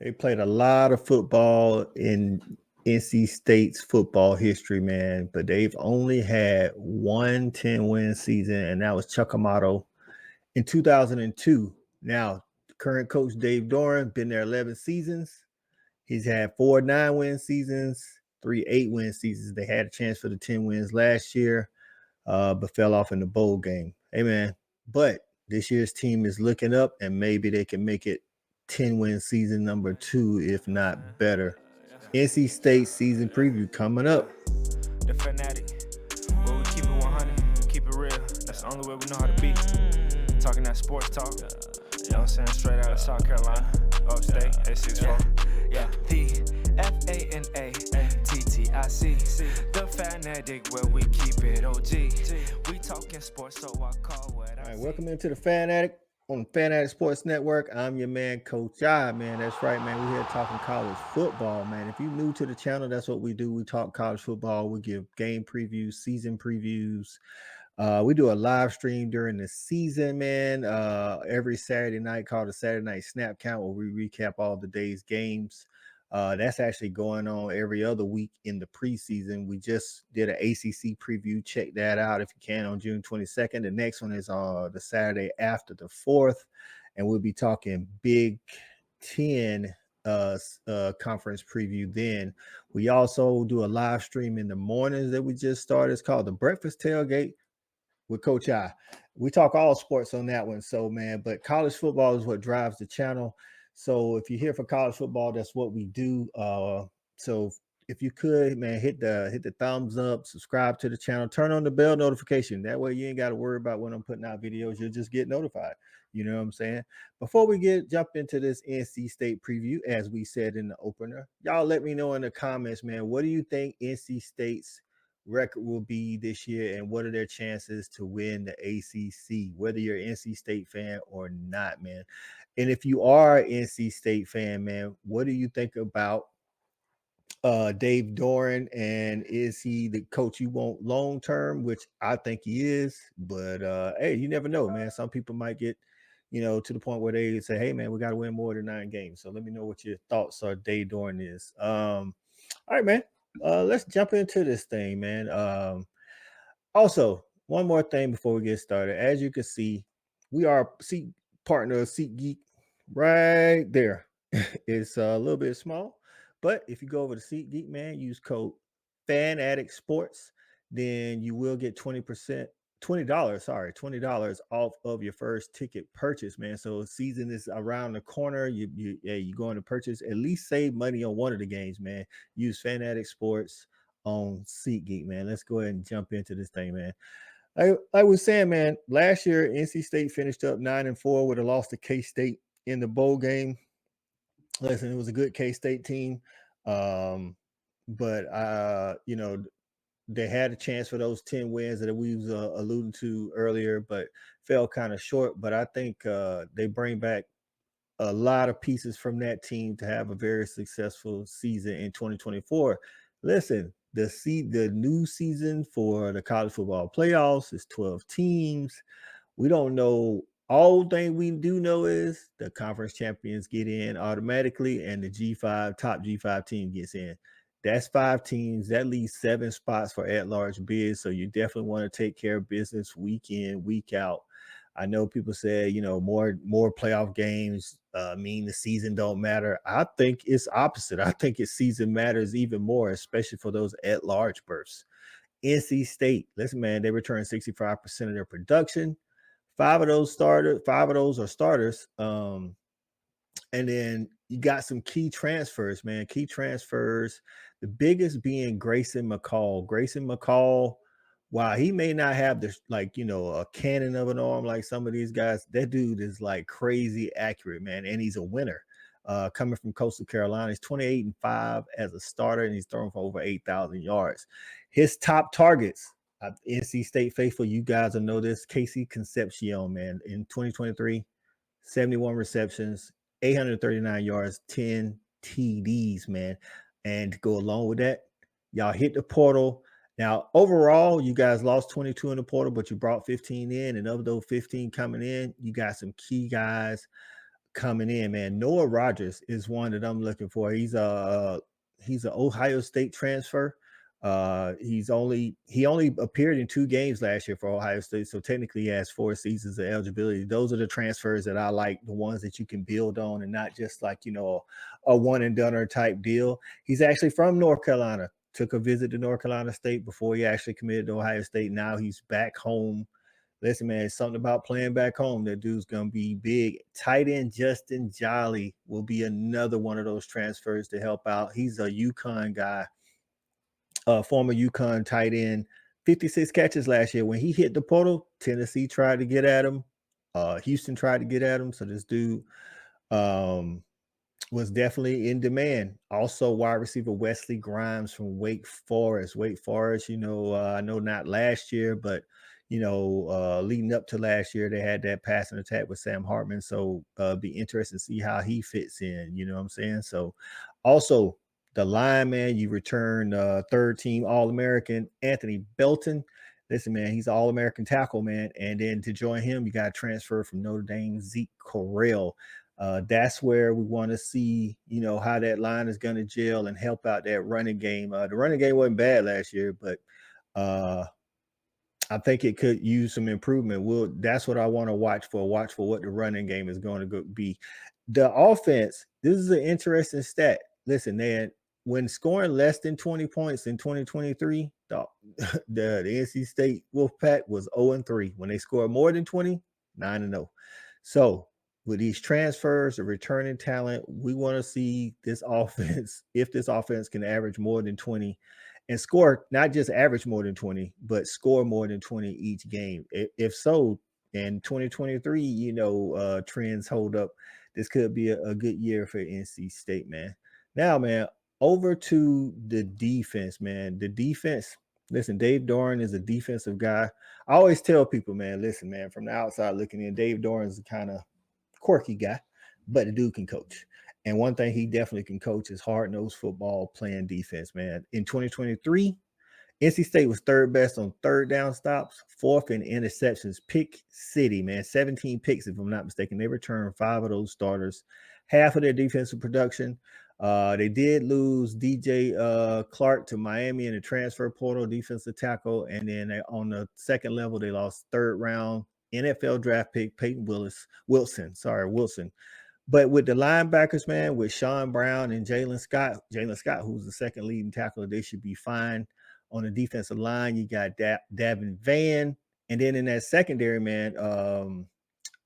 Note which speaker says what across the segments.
Speaker 1: They played a lot of football in NC State's football history, man, but they've only had one 10-win season, and that was Chuckamauto in 2002. Now, current coach Dave Doran been there 11 seasons. He's had 4 9-win seasons, 3 8-win seasons. They had a chance for the 10 wins last year, but fell off in the bowl game. Hey, man, but this year's team is looking up, and maybe they can make it 10-win season number 2, if not better. NC State season preview coming up.
Speaker 2: The fanatic, where we keep it 100, keep it real. That's the only way we know how to be. Talking that sports talk, you know what I'm saying? Straight out of South Carolina, upstate, A64. Yeah, the FANATTIC, the fanatic, where we keep it OG. We talking sports, so I call what I
Speaker 1: All right,
Speaker 2: see.
Speaker 1: welcome into the Fanatic on Fanatic Sports Network. I'm your man, Coach I, man. That's right, man. We're here talking college football, man. If you're new to the channel, that's what we do. We talk college football. We give game previews, season previews. We do a live stream during the season, man. Every Saturday night called the Saturday Night Snap Count, where we recap all the day's games. That's actually going on every other week in the preseason. We just did an ACC preview. Check that out if you can on June 22nd. The next one is the Saturday after the 4th, and we'll be talking Big Ten conference preview then. We also do a live stream in the mornings that we just started. It's called the Breakfast Tailgate with Coach I. We talk all sports on that one. So, man, but college football is what drives the channel. So if you're here for college football, that's what we do. So if you could, man, hit the thumbs up, subscribe to the channel, turn on the bell notification. That way you ain't got to worry about when I'm putting out videos. You'll just get notified. You know what I'm saying? Before we jump into this NC State preview, as we said in the opener, y'all let me know in the comments, man, what do you think NC State's record will be this year, and what are their chances to win the ACC, whether you're an NC State fan or not, man? And if you are an NC State fan, man, what do you think about Dave Doran, and is he the coach you want long term? Which I think he is, but hey, you never know, man. Some people might get, to the point where they say, hey, man, we got to win more than 9 games. So let me know what your thoughts are. Dave Doran is. All right, man. Let's jump into this thing, man. Also, one more thing before we get started. As you can see, we are seat partner of SeatGeek right there. It's a little bit small, but if you go over to SeatGeek, man, use code FANATICSports, then you will get $20, $20 off of your first ticket purchase, man. So season is around the corner. You're going to purchase, at least save money on one of the games, man. Use Fanatic Sports on SeatGeek, man. Let's go ahead and jump into this thing, man. Like I was saying, man, last year NC State finished up 9-4 with a loss to K-State in the bowl game. Listen, it was a good K-State team, but they had a chance for those 10 wins that we was alluding to earlier, but fell kind of short. But I think they bring back a lot of pieces from that team to have a very successful season in 2024. Listen, the new season for the college football playoffs is 12 teams. We don't know. All thing we do know is the conference champions get in automatically, and the top G5 team gets in. That's 5 teams. That leaves 7 spots for at-large bids. So you definitely want to take care of business week in, week out. I know people say, more playoff games mean the season don't matter. I think it's opposite. I think its season matters even more, especially for those at-large berths. NC State, listen, man, they return 65% of their production. 5 of those are starters. And then you got some key transfers, man. Key transfers. The biggest being Grayson McCall. Grayson McCall, while he may not have this, a cannon of an arm like some of these guys, that dude is like crazy accurate, man. And he's a winner. Coming from Coastal Carolina, he's 28-5 as a starter, and he's thrown for over 8,000 yards. His top targets, NC State faithful, you guys will know this. Casey Concepcion, man, in 2023, 71 receptions, 839 yards, 10 TDs, man. And to go along with that, y'all hit the portal. Now, overall, you guys lost 22 in the portal, but you brought 15 in. And of those 15 coming in, you got some key guys coming in, man. Noah Rogers is one that I'm looking for. He's an Ohio State transfer. He only appeared in 2 games last year for Ohio State, so technically he has 4 seasons of eligibility. Those are the transfers that I like, the ones that you can build on, and not just like a one and doneer type deal. He's actually from North Carolina. Took a visit to North Carolina State before he actually committed to Ohio State. Now he's back home. Listen, man, it's something about playing back home. That dude's gonna be big. Tight end Justin Jolly will be another one of those transfers to help out. He's a UConn guy, former UConn tight end. 56 catches last year. When he hit the portal, Tennessee tried to get at him. Houston tried to get at him. So this dude um, was definitely in demand. Also, wide receiver Wesley Grimes from Wake Forest. Wake Forest, I know not last year, but leading up to last year, they had that passing attack with Sam Hartman. So be interesting to see how he fits in. You know what I'm saying? So also the lineman, you return third team All-American Anthony Belton. Listen, man, he's an All-American tackle, man. And then to join him, you got to transfer from Notre Dame, Zeke Correll. That's where we want to see, how that line is going to gel and help out that running game. The running game wasn't bad last year, but I think it could use some improvement. That's what I want to watch for. Watch for what the running game is going to be. The offense, this is an interesting stat. Listen, man, when scoring less than 20 points in 2023, the NC State Wolfpack was 0-3. When they scored more than 20, 9-0. So with these transfers, the returning talent, we want to see this offense, if this offense can average more than 20 and score, not just average more than 20, but score more than 20 each game. If so, in 2023, trends hold up. This could be a good year for NC State, man. Now, man, over to the defense, man. The defense, listen, Dave Doran is a defensive guy. I always tell people, man, listen, man, from the outside looking in, Dave Doran is kind of quirky guy, but the dude can coach. And one thing he definitely can coach is hard-nosed football, playing defense, man. In 2023, NC State was third best on third down stops, fourth in interceptions. Pick City, man, 17 picks, if I'm not mistaken. They returned 5 of those starters, half of their defensive production. They did lose DJ Clark to Miami in the transfer portal, defensive tackle. And then on the second level, they lost third round NFL draft pick Peyton Wilson. But with the linebackers, man, with Sean Brown and Jalen Scott, who's the second leading tackler, they should be fine. On the defensive line, you got Davin Van. And then in that secondary, man,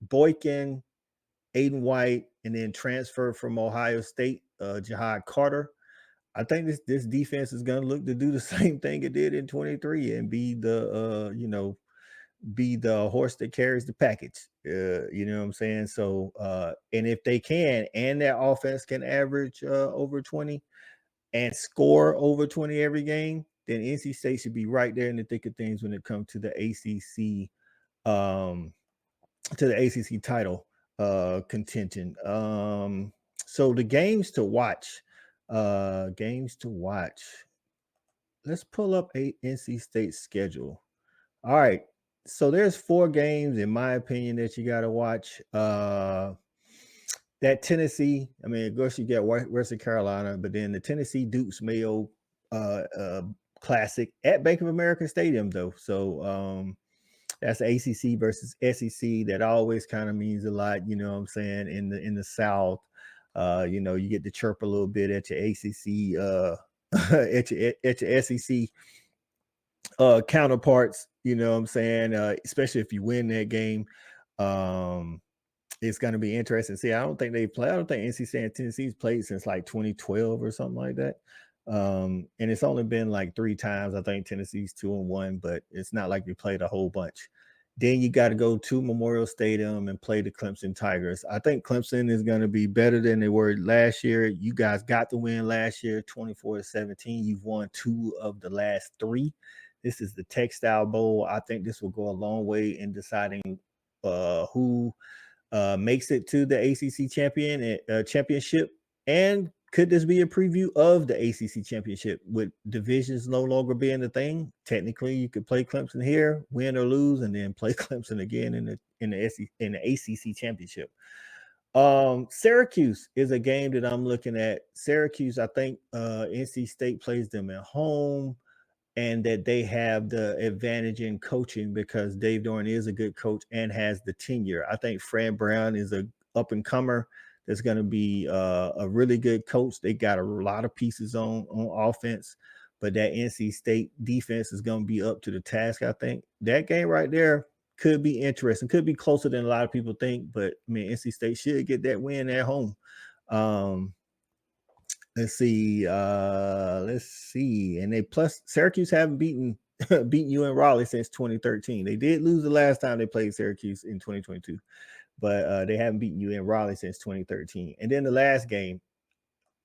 Speaker 1: Boykin, Aiden White, and then transfer from Ohio State, Jahad Carter. I think this defense is going to look to do the same thing it did in 23 and be the horse that carries the package. You know what I'm saying? So, and if they can, and their offense can average over 20 and score over 20 every game, then NC State should be right there in the thick of things when it comes to the ACC, title contention. So the games to watch. Let's pull up NC State schedule. All right. So there's 4 games, in my opinion, that you got to watch. That Tennessee, I mean, of course, you get Western Carolina, but then the Tennessee Dukes Mayo Classic at Bank of America Stadium, though. So that's ACC versus SEC. That always kind of means a lot, you know what I'm saying, in the South. You get to chirp a little bit at your ACC, at your SEC counterparts, you know what I'm saying, especially if you win that game. It's going to be interesting. See, I don't think NC State and Tennessee's played since like 2012 or something like that. And it's only been like 3 times. I think Tennessee's 2-1, but it's not like we played a whole bunch. Then you got to go to Memorial Stadium and play the Clemson Tigers. I think Clemson is going to be better than they were last year. You guys got the win last year, 24-17. You've won 2 of the last 3. This is the Textile Bowl. I think this will go a long way in deciding who makes it to the ACC championship. And could this be a preview of the ACC championship with divisions no longer being the thing? Technically, you could play Clemson here, win or lose, and then play Clemson again in the ACC championship. Syracuse is a game that I'm looking at. Syracuse, I think NC State plays them at home, and that they have the advantage in coaching because Dave Doran is a good coach and has the tenure. I think Fran Brown is a up and comer that's going to be a really good coach. They got a lot of pieces on offense, but that NC State defense is going to be up to the task. I think that game right there could be interesting, could be closer than a lot of people think. But I mean, NC State should get that win at home. Um, let's see. And they plus Syracuse haven't beaten you in Raleigh since 2013. They did lose the last time they played Syracuse in 2022, but they haven't beaten you in Raleigh since 2013. And then the last game,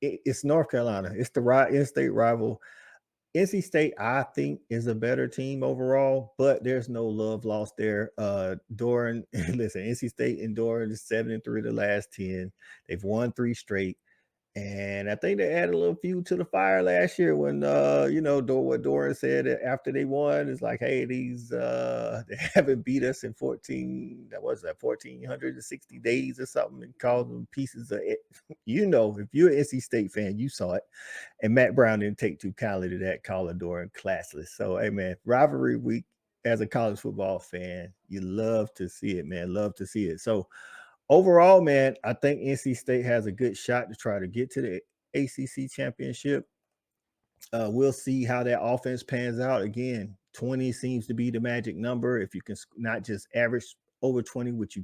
Speaker 1: it's North Carolina. It's the in-state rival. NC State, I think, is a better team overall, but there's no love lost there. Doran, listen, NC State and Doran is 7-3 the last 10. They've won 3 straight. And I think they added a little fuel to the fire last year when what Doran said after they won is like, hey, these they haven't beat us in 14, that was that 1460 days or something, and called them pieces of it. If you're an NC State fan, you saw it. And Matt Brown didn't take too kindly to that, calling Doran classless. So hey man, rivalry week as a college football fan, you love to see it, man. Love to see it. So overall, man, I think NC State has a good shot to try to get to the ACC championship. We'll see how that offense pans out. Again, 20 seems to be the magic number. If you can not just average over 20, which you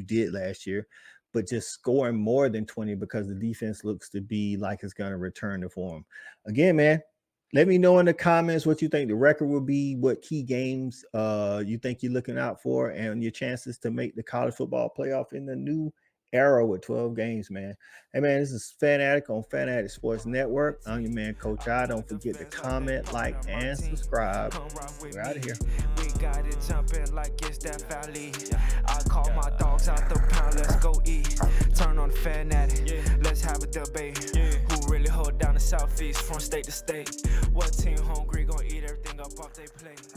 Speaker 1: did last year, but just scoring more than 20 because the defense looks to be like it's going to return to form. Again, man, let me know in the comments what you think the record will be, what key games you think you're looking out for, and your chances to make the college football playoff in the new era with 12 games, man. Hey, man, this is Fanatic on Fanatic Sports Network. I'm your man, Coach I. Don't forget to comment, like, and subscribe. We're out of here.
Speaker 2: We got it jumping like it's that valley. I call my dogs out the pound, let's go eat. Turn on Fanatic, let's have a debate. Who really hold down the Southeast from state to state? What team hungry gonna eat everything up off they plate?